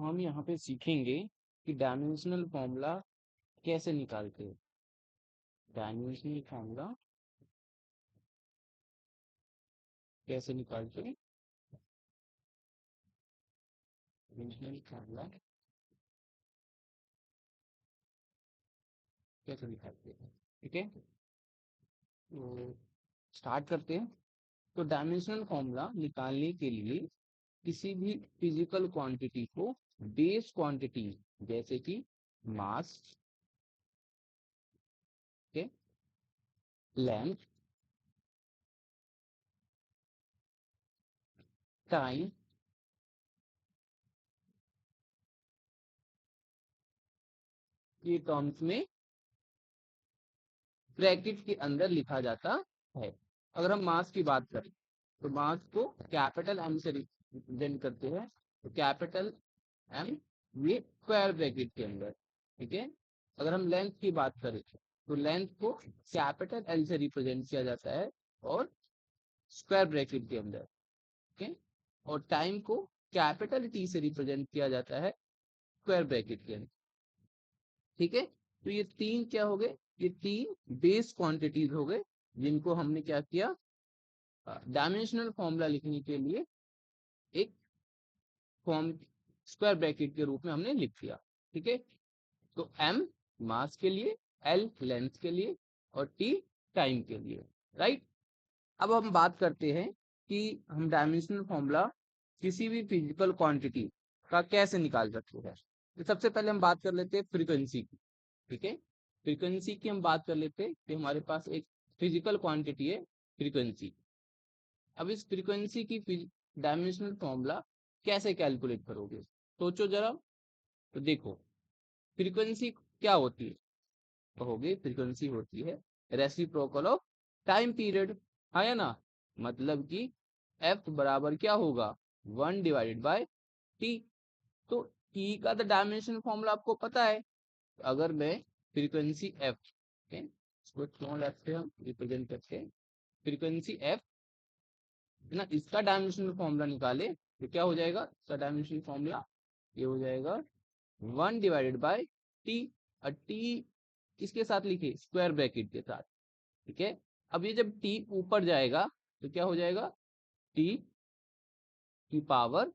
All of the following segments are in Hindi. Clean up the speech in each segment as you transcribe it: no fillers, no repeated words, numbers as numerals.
हम यहाँ पे सीखेंगे कि डायमेंशनल फॉर्मूला कैसे निकालते हैं। डायमेंशनल फॉर्मूला कैसे निकालते हैं, डायमेंशनल फॉर्मूला कैसे निकालते हैं। ठीक है, तो स्टार्ट करते हैं। तो डायमेंशनल फॉर्मूला निकालने के लिए किसी भी फिजिकल क्वांटिटी को बेस क्वांटिटी जैसे कि मास, के लेंथ, टाइम, ये टर्म्स में ब्रैकेट के अंदर लिखा जाता है। अगर हम मास की बात करें तो मास को कैपिटल एम से रिप्रेजेंट करते हैं, तो कैपिटल एम ये स्क्वायर ब्रैकेट के अंदर। ठीक है, अगर हम लेंथ की बात करें तो लेंथ को कैपिटल एल से रिप्रेजेंट किया जाता है और स्क्वायर ब्रैकेट के अंदर। ठीक है, और टाइम को कैपिटल टी से रिप्रेजेंट किया जाता है स्क्वायर ब्रैकेट के अंदर। ठीक है, तो ये तीन क्या हो गए, ये तीन बेस क्वांटिटीज हो गए जिनको हमने क्या किया, डायमेंशनल फॉर्मूला लिखने के लिए एक फॉर्म स्क्वायर ब्रैकेट के रूप में हमने लिख दिया। ठीक है, तो m मास के लिए, l लेंथ के लिए और t टाइम के लिए। राइट, अब हम बात करते हैं कि हम डायमेंशनल फॉर्मूला किसी भी फिजिकल क्वांटिटी का कैसे निकाल सकते हैं। तो सबसे पहले हम बात कर लेते हैं फ्रीक्वेंसी की। ठीक है, फ्रीक्वेंसी की हम बात कर लेते हैं कि हमारे पास एक फिजिकल क्वांटिटी है फ्रीक्वेंसी। अब इस फ्रीक्वेंसी की डायमेंशनल फॉर्मूला कैसे कैलकुलेट करोगे, सोचो जरा। तो देखो, फ्रीक्वेंसी क्या होती है, कहोगे फ्रीक्वेंसी होती है रेसिप्रोकल ऑफ टाइम पीरियड, हाँ या ना। मतलब कि f बराबर क्या होगा, 1 डिवाइडेड बाय t। तो t का तो डायमेंशनल फॉर्मूला आपको पता है। अगर मैं फ्रीक्वेंसी f, इसको स्मॉल f से हम रिप्रेजेंट करते हैं, फ्रीक्वेंसी f है ना, इसका डायमेंशनल फॉर्मूला निकाले तो क्या हो जाएगा, इसका डायमेंशनल फॉर्मूला ये हो जाएगा 1 डिवाइडेड बाय टी। और टी किसके साथ लिखे, स्क्वायर ब्रैकेट के साथ। ठीक है, अब ये जब टी ऊपर जाएगा तो क्या हो जाएगा, टी की पावर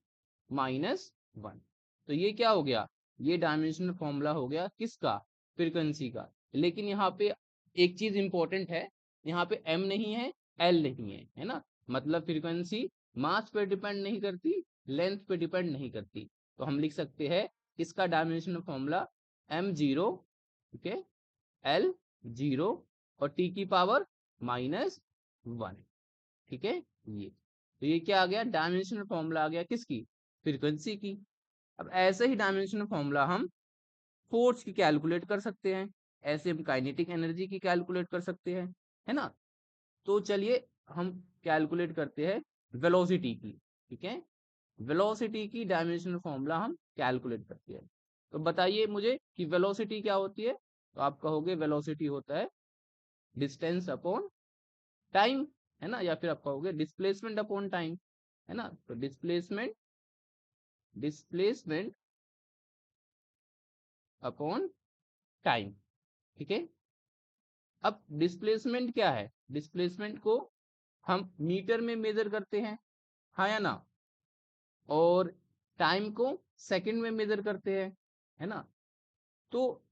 -1। तो ये क्या हो गया, ये डायमेंशनल फॉर्मूला हो गया किसका, फ्रीक्वेंसी का। लेकिन यहाँ पे एक चीज इंपॉर्टेंट है, यहाँ पे m नहीं है, l नहीं है, है ना। मतलब फ्रीक्वेंसी मास पे डिपेंड नहीं करती, लेंथ पे डिपेंड नहीं करती। तो हम लिख सकते हैं इसका डायमेंशनल फॉर्मूला m0, ठीक है, l0 और t की पावर -1। ठीक है, ये तो ये क्या आ गया, डायमेंशनल फॉर्मूला आ गया किसकी, फ्रीक्वेंसी की। अब ऐसे ही डायमेंशनल फॉर्मूला हम फोर्स की कैलकुलेट कर सकते हैं, ऐसे हम काइनेटिक एनर्जी की कैलकुलेट कर सकते हैं, है ना। तो चलिए हम कैलकुलेट करते हैं वेलोसिटी की। ठीक है, वेलोसिटी की डायमेंशनल फॉर्मूला हम कैलकुलेट करते हैं। तो बताइए मुझे कि वेलोसिटी क्या होती है। तो आप कहोगे वेलोसिटी होता है डिस्टेंस अपॉन टाइम, है ना, या फिर आप कहोगे डिस्प्लेसमेंट अपॉन टाइम, है ना। तो डिस्प्लेसमेंट डिस्प्लेसमेंट अपॉन टाइम। ठीक है, अब डिस्प्लेसमेंट क्या है, डिस्प्लेसमेंट को हम मीटर में मेजर करते हैं, हाँ या ना। और टाइम को सेकंड में मेजर करते हैं, है ना। तो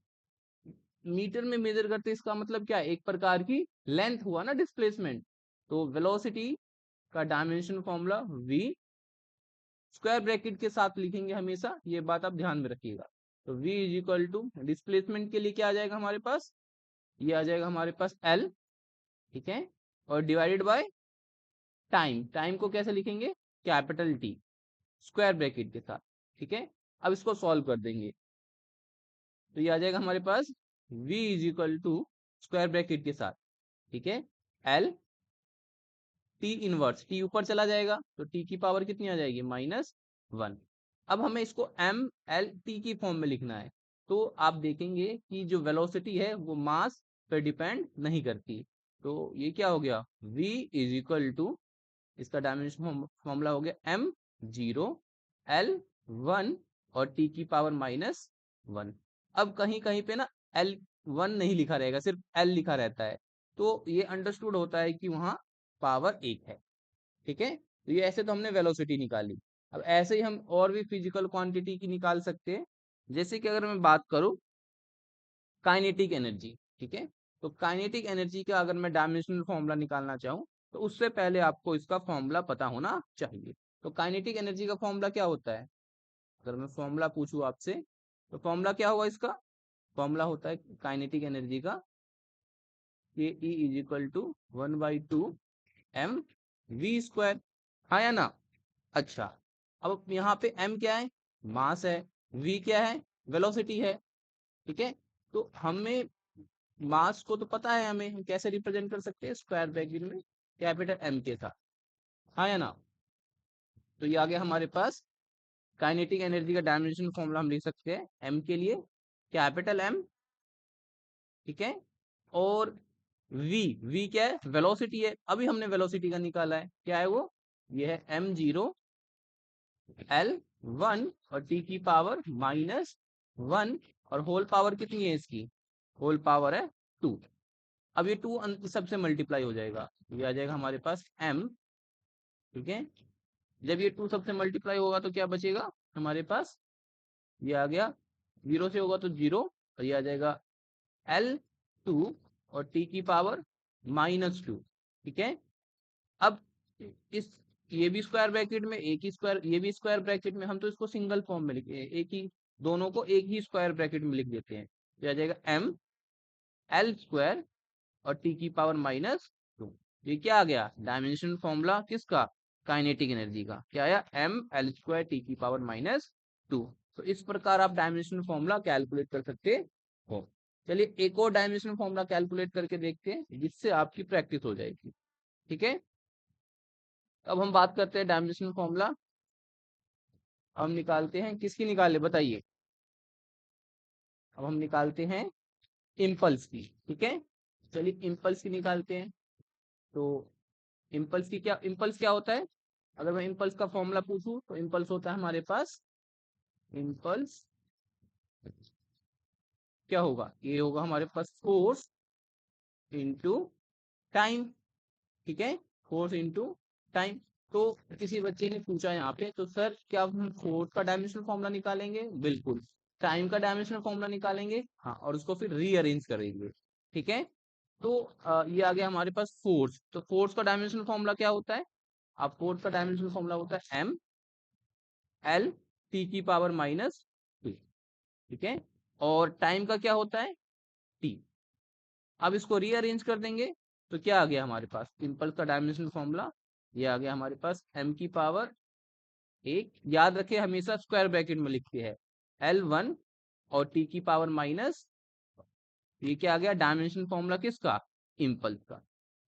मीटर में मेजर करते हैं, इसका मतलब क्या है, एक प्रकार की लेंथ हुआ ना डिस्प्लेसमेंट। तो वेलोसिटी का dimension formula v square bracket के साथ लिखेंगे हमेशा, ये बात आप ध्यान में रखिएगा। तो v is equal to displacement के लिए क्या आ जाएगा हमारे पास, ये आ जाएगा हमारे पास l, ठीक है, और डिवाइडेड बाय टाइम, टाइम को कैसे लिखेंगे, कैपिटल टी स्क्वायर ब्रैकेट के साथ। ठीक है, अब इसको सॉल्व कर देंगे तो ये आ जाएगा हमारे पास v is equal to square bracket के साथ, ठीक है, l टी इनवर्स, टी ऊपर चला जाएगा तो टी की पावर कितनी आ जाएगी, -1। अब हमें इसको एम एल टी की फॉर्म में लिखना है। तो आप देखेंगे कि जो वेलोसिटी है वो मास पर डिपेंड नहीं करती। तो ये क्या हो गया, v इज इक्वल टू, इसका डायमेंशन फॉर्मूला हो गया m0 l1 और टी की पावर -1। अब कहीं कहीं पे ना L1 नहीं लिखा रहेगा, सिर्फ L लिखा रहता है, तो ये अंडरस्टूड होता है कि वहां पावर 1 है। ठीक है, तो ये ऐसे तो हमने वेलोसिटी निकाली। अब ऐसे ही हम और भी फिजिकल क्वांटिटी की निकाल सकते हैं। जैसे कि अगर मैं बात करूं काइनेटिक एनर्जी, ठीक है, तो काइनेटिक एनर्जी का अगर मैं डायमेंशनल फॉर्मूला निकालना चाहूँ तो उससे पहले आपको इसका फॉर्मूला पता होना चाहिए। तो काइनेटिक एनर्जी का फॉर्मूला क्या होता है, अगर मैं फॉर्मूला पूछूं आपसे तो फॉर्मूला क्या होगा इसका? फॉर्मूला होता है काइनेटिक एनर्जी का के E is equal to 1/2 mv²। हाँ या ना? अच्छा, अब यहाँ पे m क्या है? मास है। v क्या है? वेलोसिटी है। ठीक है, तो हमें मास को तो पता है, हमें हम कैसे रिप्रेजेंट कर सकते हैं स्क्वायर ब्रैकेट में कैपिटल M के साथ। हाँ या ना? तो ये आ गया हमारे पास काइनेटिक एनर्जी का डायमेंशन फॉर्मूला। हम लिख सकते हैं M के लिए कैपिटल M, ठीक है, और v क्या है? वेलोसिटी है। अभी हमने वेलोसिटी का निकाला है, क्या है वो? ये है m0 L1 और t की पावर -1 और होल पावर कितनी है इसकी? होल पावर है 2। अब ये 2 सबसे मल्टीप्लाई हो जाएगा, ये आ जाएगा हमारे पास m। ठीक है, जब ये 2 सबसे मल्टीप्लाई होगा तो क्या बचेगा हमारे पास? ये आ गया, 0 से होगा तो 0, और ये आ जाएगा L2 और t की पावर -2। ठीक है, अब इस ये भी स्क्वायर ब्रैकेट में, एक ही स्क्वायर, ये भी स्क्वायर ब्रैकेट में, हम तो इसको सिंगल फॉर्म में लिखे, एक ही, दोनों को एक ही स्क्वायर ब्रैकेट में लिख देते हैं। तो आ जाएगा m L² और t की पावर -2। ये क्या आ गया? डायमेंशन फॉर्मूला किसका? काइनेटिक एनर्जी का। क्या आया? m L² t की पावर -2। तो इस प्रकार आप डायमेंशन फॉर्मूला कैलकुलेट कर सकते हो। चलिए एक और डायमेंशन फॉर्मूला कैलकुलेट करके देखते हैं, जिससे आपकी प्रैक्टिस हो जाएगी। ठीक है, अब हम बात करते हैं डायमेंशन फॉर्मूला। हम निकालते हैं, किसकी निकाले बताइए? अब हम निकालते हैं इम्पल्स की। ठीक है, चलिए इम्पल्स की निकालते हैं। तो इम्पल्स क्या होता है? अगर मैं इम्पल्स का फॉर्मूला पूछूं तो इम्पल्स होता है हमारे पास, इम्पल्स क्या होगा? ये होगा हमारे पास फोर्स इनटू टाइम। ठीक है, फोर्स इनटू टाइम। तो किसी बच्चे ने पूछा यहाँ पे, तो सर क्या हम फोर्स का डायमेंशनल फॉर्मूला निकालेंगे? बिल्कुल। टाइम का डायमेंशनल फॉर्मूला निकालेंगे, हाँ, और उसको फिर रीअरेंज करेंगे। ठीक है, तो ये आ गया हमारे पास फोर्स। तो फोर्स का डायमेंशनल फॉर्मूला क्या होता है? अब फोर्स का डायमेंशनल फॉर्मूला होता है m L t की पावर -2। ठीक है, और टाइम का क्या होता है? t। अब इसको रीअरेंज कर देंगे तो क्या आ गया हमारे पास? सिंपल का डायमेंशनल फॉर्मूला ये आ गया हमारे पास m की पावर 1। याद रखे हमेशा स्क्वायर ब्रैकेट में लिखते हैं L1 और t की पावर माइनस, ये क्या आ गया? डायमेंशनल फॉर्मूला किसका? इम्पल्स का।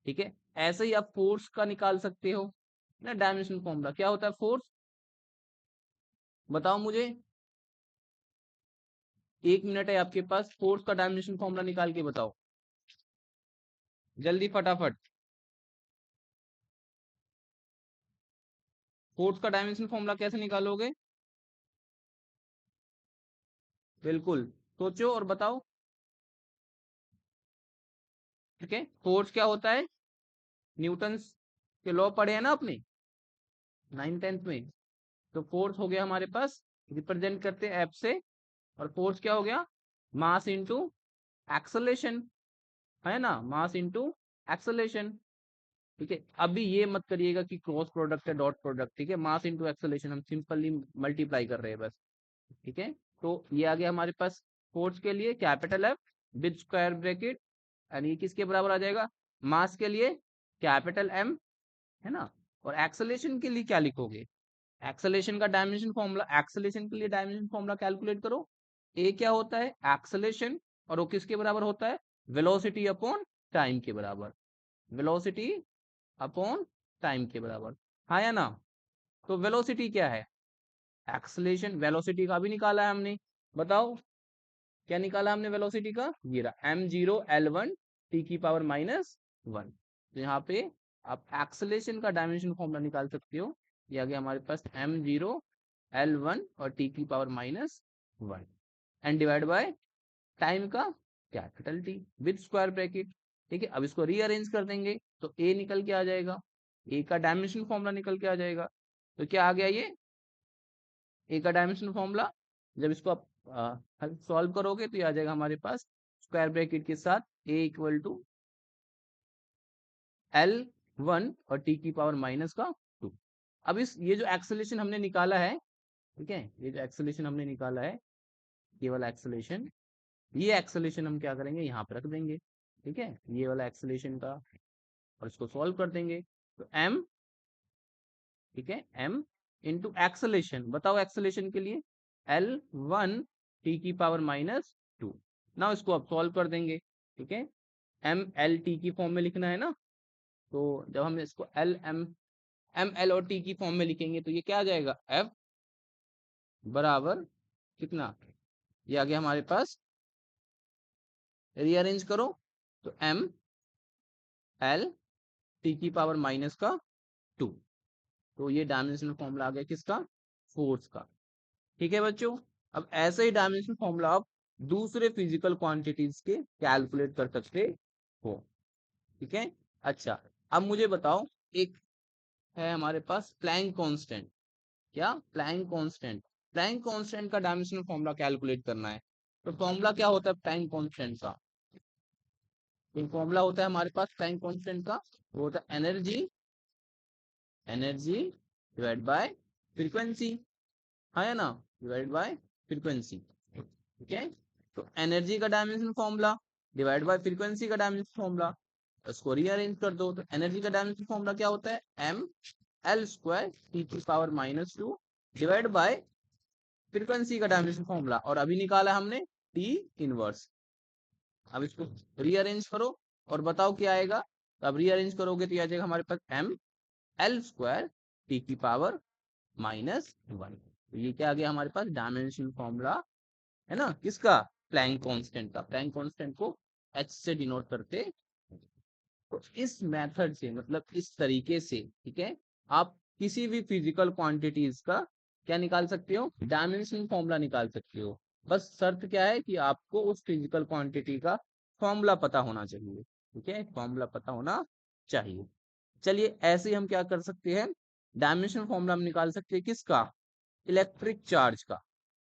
ठीक है, ऐसे ही आप फोर्स का निकाल सकते हो ना। डायमेंशनल फॉर्मूला क्या होता है? फोर्स, बताओ मुझे, 1 मिनट है आपके पास, फोर्स का डायमेंशन फॉर्मूला निकाल के बताओ जल्दी फटाफट। फोर्स का डायमेंशन फॉर्मूला कैसे निकालोगे? बिल्कुल, सोचो और बताओ। ठीक है, फोर्स क्या होता है? न्यूटन के लॉ पढ़े हैं ना अपने 9th-10th में। तो फोर्स हो गया हमारे पास, रिप्रेजेंट करते हैं एफ से, और फोर्स क्या हो गया? मास इंटू एक्सलेशन, है ना, मास इंटू एक्सलेशन। ठीक है, अभी ये मत करिएगा कि क्रॉस प्रोडक्ट है, डॉट प्रोडक्ट। ठीक है, मास इंटू एक्सलेशन हम सिंपली मल्टीप्लाई कर रहे हैं बस। ठीक है, तो ये आ गया हमारे पास फोर्स के लिए capital F with square bracket, यानी किसके बराबर आ जाएगा? मास के लिए कैपिटल एम, है ना, और एक्सेलेरेशन के लिए क्या लिखोगे? एक्सेलेरेशन का डायमेंशन फॉर्मूला, एक्सेलेरेशन के लिए डायमेंशन फॉर्मूला कैलकुलेट करो। ए क्या होता है? एक्सेलेरेशन, और वो किसके बराबर होता है? वेलोसिटी अपॉन टाइम के बराबर। वेलोसिटी अपॉन टाइम के बराबर, हाँ या ना? तो वेलोसिटी क्या है? एक्सेलेरेशन, वेलोसिटी का भी निकाला है हमने, बताओ क्या निकाला हमने वेलोसिटी का? ये रहा m0 L1 t की पावर -1। तो यहाँ पे आप एक्सेलेरेशन का डायमेंशन फॉर्मूला निकाल सकते हो। ये आ गया हमारे पास m0 L1 और t की power -1 and divide by time का capital T with square bracket. ठीक है, अब इसको रीअरेंज कर देंगे तो A निकल के आ जाएगा, A का डायमेंशन फॉर्मूला निकल के आ जाएगा। तो क्या आ गया ये A का डायमेंशन फॉर्मूला, जब इसको आप सॉल्व करोगे तो ये आ जाएगा हमारे पास स्क्वायर ब्रैकेट के साथ A इक्वल टू L1 और t की पावर -2। अब इस ये जो एक्सेलेरेशन हमने निकाला है, ठीक है, ये जो एक्सेलेरेशन हमने निकाला है, ये वाला एक्सेलेरेशन, ये एक्सेलेरेशन हम क्या करेंगे यहाँ पे रख देंगे। ठीक है, ये वाला एक्सेलेरेशन का, और इसको सॉल्व कर देंगे तो m, ठीक है, m इंटू एक्सेलेरेशन, बताओ एक्सेलेरेशन के लिए L1 t की पावर -2। ना इसको अब सॉल्व कर देंगे। ठीक है, m l t की फॉर्म में लिखना है ना, तो जब हम इसको m l और t की फॉर्म में लिखेंगे तो ये क्या आ जाएगा, f बराबर कितना, ये आ गया हमारे पास, रीअरेंज करो तो m l t की पावर -2। तो ये डायमेंशनल फॉर्मूला आ गया किसका, फोर्स का। ठीक है बच्चों, अब ऐसे ही डायमेंशनल फॉर्मूला आप दूसरे फिजिकल क्वांटिटीज के कैलकुलेट कर सकते हो। ठीक है, अच्छा अब मुझे बताओ, एक है हमारे पास प्लैंक कांस्टेंट। क्या, प्लैंक कांस्टेंट, प्लैंक कांस्टेंट का डायमेंशनल फॉर्मूला कैलकुलेट करना है। तो फॉर्मूला क्या होता है प्लैंक कांस्टेंट का, एक फॉर्मूला होता है हमारे पास प्लैंक कांस्टेंट का, वो होता है energy, energy divide by frequency, है ना, डिवाइड बाय फ्रीक्वेंसी। ठीक है, तो एनर्जी का dimension formula divide by frequency का डायमेंशन फॉर्मूला, इसको रीअरेंज कर दो तो एनर्जी का डायमेंशन फॉर्मूला क्या होता है, एम एल स्क्वायर टी की पावर -2 डिवाइड बाय फ्रीक्वेंसी का डायमेंशन फॉर्मूला, और अभी निकाला हमने टी इनवर्स। अब इसको रीअरेंज करो और बताओ क्या आएगा, तो अब रीअरेंज करोगे तो आ जाएगा हमारे पास एम एल स्क्वायर टी की पावर -1। तो ये क्या आ गया हमारे पास डायमेंशन फॉर्मूला, है ना, किसका, प्लैंक कांस्टेंट का। प्लैंक कांस्टेंट को h से डिनोट करते। तो इस मेथड से, मतलब इस तरीके से, ठीक है, आप किसी भी फिजिकल क्वांटिटीज का क्या निकाल सकते हो, डायमेंशन फॉर्मूला निकाल सकते हो। बस शर्त क्या है कि आपको उस फिजिकल क्वांटिटी का फॉर्मूला पता होना चाहिए। ठीक है, फॉर्मूला पता होना चाहिए। चलिए ऐसे ही हम क्या कर सकते हैं, डायमेंशन फॉर्मूला हम निकाल सकते हैं किसका, इलेक्ट्रिक चार्ज का।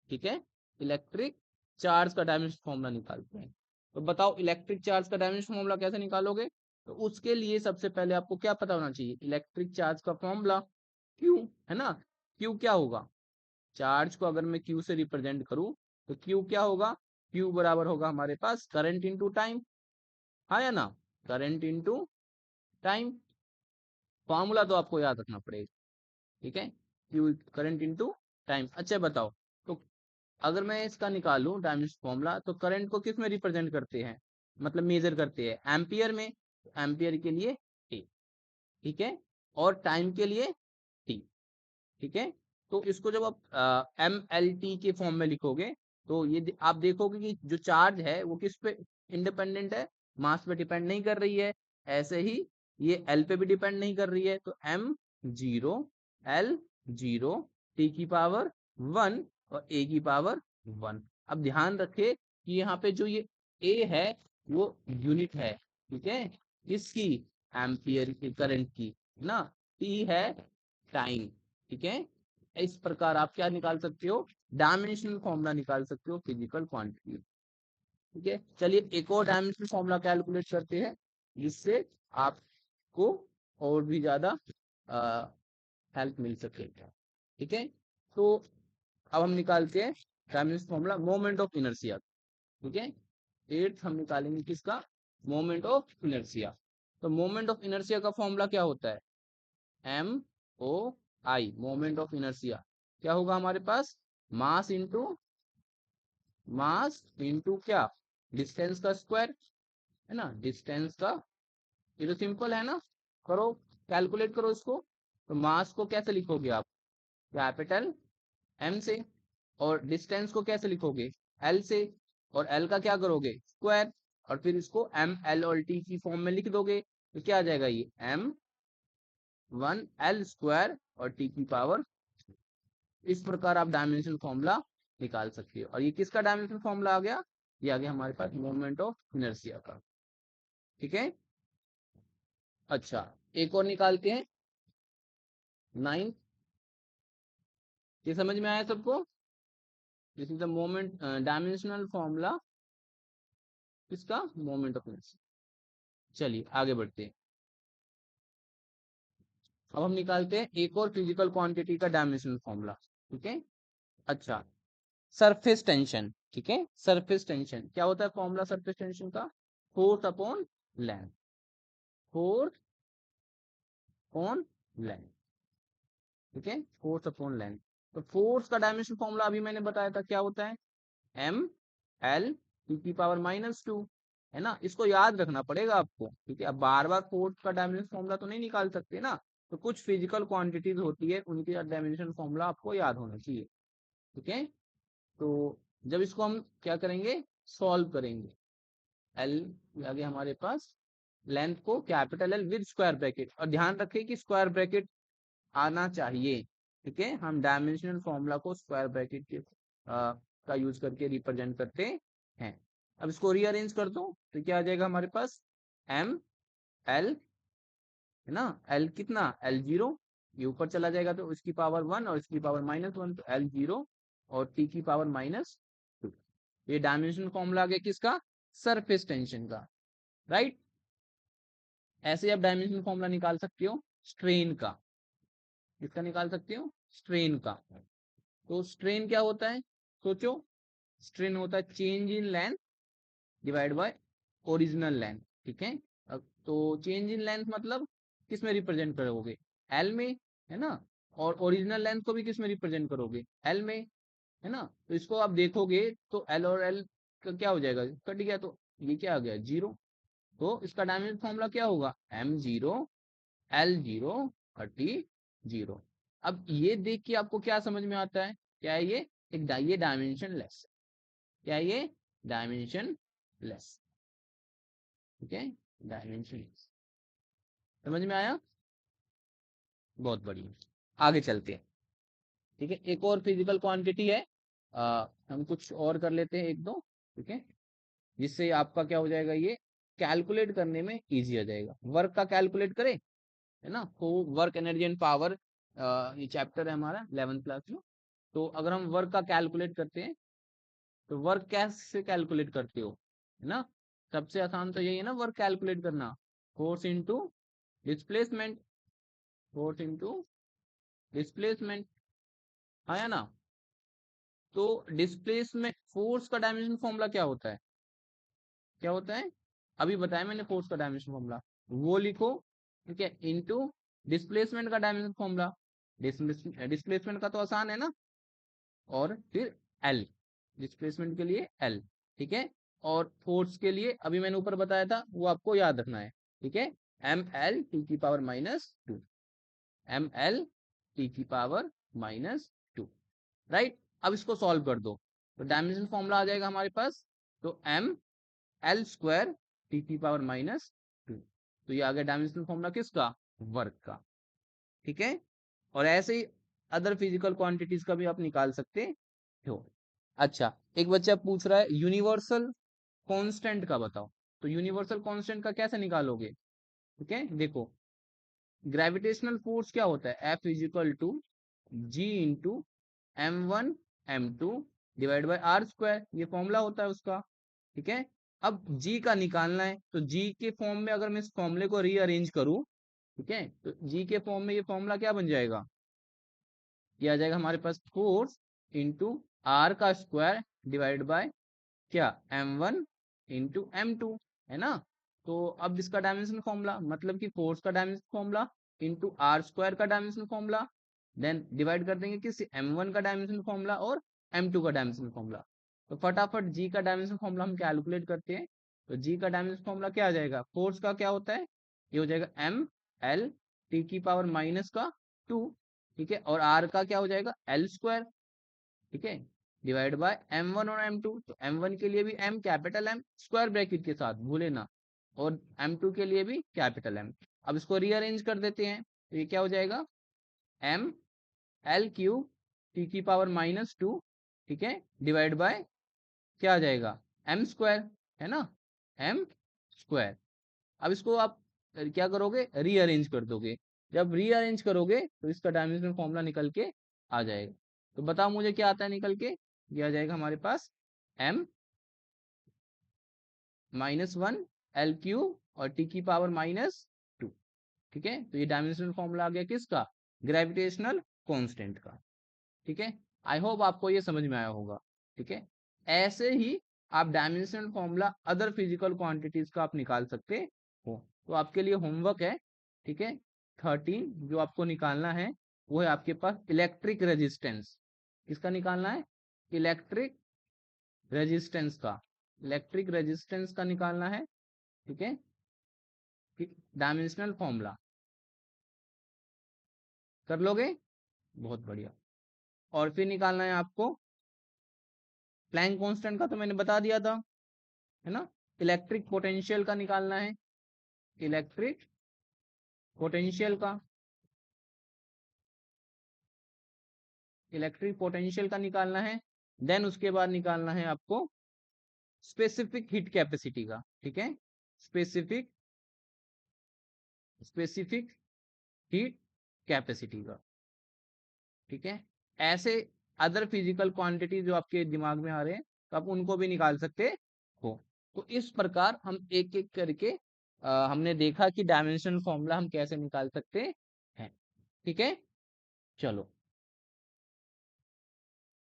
ठीक है, इलेक्ट्रिक चार्ज का डायमेंशन फॉर्मूला निकालते हैं। तो बताओ इलेक्ट्रिक चार्ज का डायमेंशन फॉर्मूला कैसे निकालोगे, तो उसके लिए सबसे पहले आपको क्या पता होना चाहिए, इलेक्ट्रिक चार्ज का फॉर्मूला क्यू, है ना। क्यू क्या होगा, चार्ज को अगर मैं क्यू से रिप्रेजेंट करूं तो क्यू क्या होगा, क्यू बराबर होगा हमारे पास करंट इंटू टाइम, हाँ या ना, करंट इंटू टाइम। फॉर्मूला तो आपको याद रखना पड़ेगा। ठीक है, क्यू करंट इंटू टाइम। अच्छा बताओ, तो अगर मैं इसका निकालूं डायमेंशन फॉर्मूला, तो करंट को किस में रिप्रेजेंट करते हैं, मतलब मेजर करते हैं एम्पियर में, एम्पियर के लिए टी, ठीक है, और टाइम के लिए टी। ठीक है, तो इसको जब आप एम एल टी के फॉर्म में लिखोगे तो ये आप देखोगे कि जो चार्ज है वो किस पे इंडिपेंडेंट है, मास पे डिपेंड नहीं कर रही है। ऐसे ही ये एल पे भी डिपेंड नहीं कर रही है, तो M zero L zero T की पावर 1 और ए की पावर 1। अब ध्यान रखे कि यहाँ पे जो ये ए है वो यूनिट है, ठीक है, किसकी, एम्पियर की, करंट की ना, टी है टाइम। ठीक है, इस प्रकार आप क्या निकाल सकते हो, डायमेंशनल फॉर्मूला निकाल सकते हो फिजिकल क्वांटिटी। ठीक है, चलिए एक और डायमेंशनल फॉर्मूला कैलकुलेट करते हैं जिससे आपको और भी ज्यादा हेल्प मिल सके। ठीक है, तो अब हम निकालते हैं dimensional formula moment of inertia. ठीक है, एट्थ हम निकालेंगे किसका, मोमेंट ऑफ इनर्शिया। तो मोमेंट ऑफ इनर्शिया का फॉर्मूला क्या होता है, M O I, moment of inertia क्या होगा हमारे पास, मास इंटू क्या, डिस्टेंस का स्क्वायर, है ना, डिस्टेंस का, ये तो सिंपल है ना, करो कैलकुलेट करो इसको। तो मास को कैसे लिखोगे आप, कैपिटल एम से, और डिस्टेंस को कैसे लिखोगे, एल से, और एल का क्या करोगे, स्क्वायर, और फिर इसको एम एल और टी की फॉर्म में लिख दोगे तो क्या आ जाएगा, ये एम 1 एल स्क्वायर और टी की पावर इस प्रकार आप डायमेंशन फॉर्मूला निकाल सकते हो। और ये किसका डायमेंशन फॉर्मूला आ गया? ये आ गया हमारे पास मोमेंट ऑफ इनर्शिया का। ठीक है, अच्छा एक और निकालते हैं 9। ये समझ में आया सबको? This is the moment dimensional formula किसका? Moment of inertia. चलिए आगे बढ़ते हैं। अब हम निकालते हैं एक और फिजिकल क्वांटिटी का डायमेंशनल फॉर्मूला। ठीक है, अच्छा सरफेस टेंशन। ठीक है, सरफेस टेंशन क्या होता है? फॉर्मूला सरफेस टेंशन का force upon length, force upon length. ठीक है, फोर्स अपॉन लेंथ। तो फोर्स का डायमेंशन फॉर्मूला अभी मैंने बताया था, क्या होता है? एम एल टी की पावर -2, है ना? इसको याद रखना पड़ेगा आपको, ठीक है? अब बार बार फोर्स का डायमेंशन फॉर्मूला तो नहीं निकाल सकते ना, तो कुछ फिजिकल क्वांटिटीज होती है उनकी डायमेंशन फॉर्मूला आपको याद होना चाहिए। ठीक है, तो जब इसको हम क्या करेंगे? सॉल्व करेंगे। एल आगे हमारे पास लेंथ को capital L with square bracket, और ध्यान रखें कि स्क्वायर ब्रैकेट आना चाहिए। ठीक है, हम डायमेंशनल फॉर्मूला को स्क्वायर ब्रैकेट के का यूज करके रिप्रेजेंट करते हैं। अब इसको रीअरेंज कर दो तो क्या आ जाएगा हमारे पास? एम एल, है ना? एल कितना? एल 0, ये ऊपर चला जाएगा तो इसकी पावर 1 और इसकी पावर -1, तो एल 0 और टी की पावर -2। ये डायमेंशनल फॉर्मूला आ गया किसका? सरफेस टेंशन का, राइट? ऐसे आप डायमेंशनल फॉर्मूला निकाल सकते हो स्ट्रेन का। किसका निकाल सकते हो? स्ट्रेन का। तो स्ट्रेन क्या होता है? सोचो, स्ट्रेन होता है change in length divide by original length. ठीक है, अब तो चेंज इन लेंथ मतलब किस में रिप्रेजेंट करोगे? एल में, है ना? और ओरिजिनल लेंथ को भी किस में रिप्रेजेंट करोगे? एल में, है ना? तो इसको आप देखोगे तो एल और एल का क्या हो जाएगा? कट गया, तो ये क्या आ गया? 0। तो इसका डायमेंशन फॉर्मूला क्या होगा? m0 l0 30। अब ये देख के आपको क्या समझ में आता है? क्या है ये? ये डायमेंशन लेस। क्या है ये? Dimension less. ठीक है, डायमेंशन लेस। समझ में आया? बहुत बढ़िया, आगे चलते हैं। ठीक है, एक और फिजिकल क्वांटिटी है, हम कुछ और कर लेते हैं एक दो। ठीक है, जिससे आपका क्या हो जाएगा? ये कैलकुलेट करने में इजी हो जाएगा। वर्क का कैलकुलेट करें, है ना? तो वर्क एनर्जी एंड पावर, ये चैप्टर है हमारा 11th क्लास में। तो अगर हम वर्क का कैलकुलेट करते हैं तो वर्क कैसे कैलकुलेट करते हो, है ना? सबसे आसान तो यही है ना वर्क कैलकुलेट करना, force into displacement, force into displacement, आया ना? तो डिस्प्लेसमेंट फोर्स का डायमेंशन फॉर्मूला क्या होता है? क्या होता है? अभी बताया मैंने फोर्स का डायमेंशन फॉर्मूला, वो लिखो। ठीक है, इनटू डिस्प्लेसमेंट का डायमेंशन फॉर्मूला। डिस्प्लेसमेंट का तो आसान है ना, और फिर एल, डिस्प्लेसमेंट के लिए एल। ठीक है, और फोर्स के लिए अभी मैंने ऊपर बताया था, वो आपको याद रखना है। ठीक है, एम एल टी की पावर -2, एम एल टी की पावर -2, राइट? अब इसको सॉल्व कर दो तो डायमेंशन फॉर्मूला आ जाएगा हमारे पास, तो एम एल स्क्वायर टी की पावर -2। तो ये आ गया डायमेंशनल फॉर्मूला किसका? वर्क का। ठीक है, और ऐसे ही अदर फिजिकल क्वांटिटीज का भी आप निकाल सकते हो। अच्छा, एक बच्चा पूछ रहा है यूनिवर्सल कांस्टेंट का बताओ। तो यूनिवर्सल कांस्टेंट का कैसे निकालोगे? ठीक है, देखो ग्रेविटेशनल फोर्स क्या होता है? F = G into m1 m2 divide by r², ये फॉर्मूला होता है उसका। ठीक है, अब G का निकालना है, तो G के फॉर्म में अगर मैं इस फॉर्मूले को रीअरेंज करूं, ठीक है, तो G के फॉर्म में ये फॉर्मूला क्या बन जाएगा? ये आ जाएगा हमारे पास फोर्स इंटू आर का स्क्वायर डिवाइड बाय क्या? m1 इंटू m2, है ना? तो अब इसका डायमेंशन फॉर्मूला, मतलब कि फोर्स का डायमेंशन फॉर्मूला इंटू r² का डायमेंशन फॉर्मूला, देन डिवाइड कर देंगे किस? m1 का डायमेंशन फॉर्मूला और m2 का डायमेंशन फॉर्मूला। तो फटाफट जी का डायमेंशन फॉर्मूला हम कैलकुलेट करते हैं। तो जी का डायमेंशन फॉर्मूला क्या आ जाएगा? फोर्स का क्या होता है? ये हो जाएगा एम एल टी की पावर -2। ठीक है, और आर का क्या हो जाएगा? l²। ठीक है, डिवाइड बाय m1 और m2। तो m1 के लिए भी m capital M square bracket के साथ, भूले ना, और m2 के लिए भी कैपिटल M। अब इसको रीअरेंज कर देते हैं, तो ये क्या हो जाएगा? m l क्यूब टी की पावर -2, ठीक है, डिवाइड बाय क्या आ जाएगा, m स्क्वायर, है ना, m स्क्वायर। अब इसको आप क्या करोगे, रीअरेंज कर दोगे। जब रीअरेंज करोगे तो इसका डायमेंशनल फॉर्मूला निकल के आ जाएगा। तो बताओ मुझे क्या आता है निकल के, ये आ जाएगा हमारे पास m -1 l क्यूब और t की पावर -2, ठीक है। तो ये डायमेंशनल फॉर्मूला आ गया किसका, ग्रेविटेशनल कांस्टेंट का, ठीक है। आई होप आपको ये समझ में आया होगा, ठीक है। ऐसे ही आप dimensional formula other physical quantities का आप निकाल सकते हो। तो आपके लिए होमवर्क है, ठीक है, 13 जो आपको निकालना है वो है आपके पास इलेक्ट्रिक रेजिस्टेंस। किसका निकालना है, इलेक्ट्रिक रेजिस्टेंस का, इलेक्ट्रिक रेजिस्टेंस का निकालना है, ठीक है, डायमेंशनल फॉर्मूला कर लोगे, बहुत बढ़िया। और फिर निकालना है आपको प्लैंक कांस्टेंट का, तो मैंने बता दिया था, है ना। इलेक्ट्रिक पोटेंशियल का निकालना है, इलेक्ट्रिक पोटेंशियल का, इलेक्ट्रिक पोटेंशियल का निकालना है। देन उसके बाद निकालना है आपको स्पेसिफिक हीट कैपेसिटी का, ठीक है, स्पेसिफिक स्पेसिफिक हीट कैपेसिटी का, ठीक है। ऐसे अदर फिजिकल क्वांटिटी जो आपके दिमाग में आ रहे हैं तो आप उनको भी निकाल सकते हो। तो इस प्रकार हम एक एक करके हमने देखा कि डायमेंशनल फॉर्मूला हम कैसे निकाल सकते हैं, ठीक है। चलो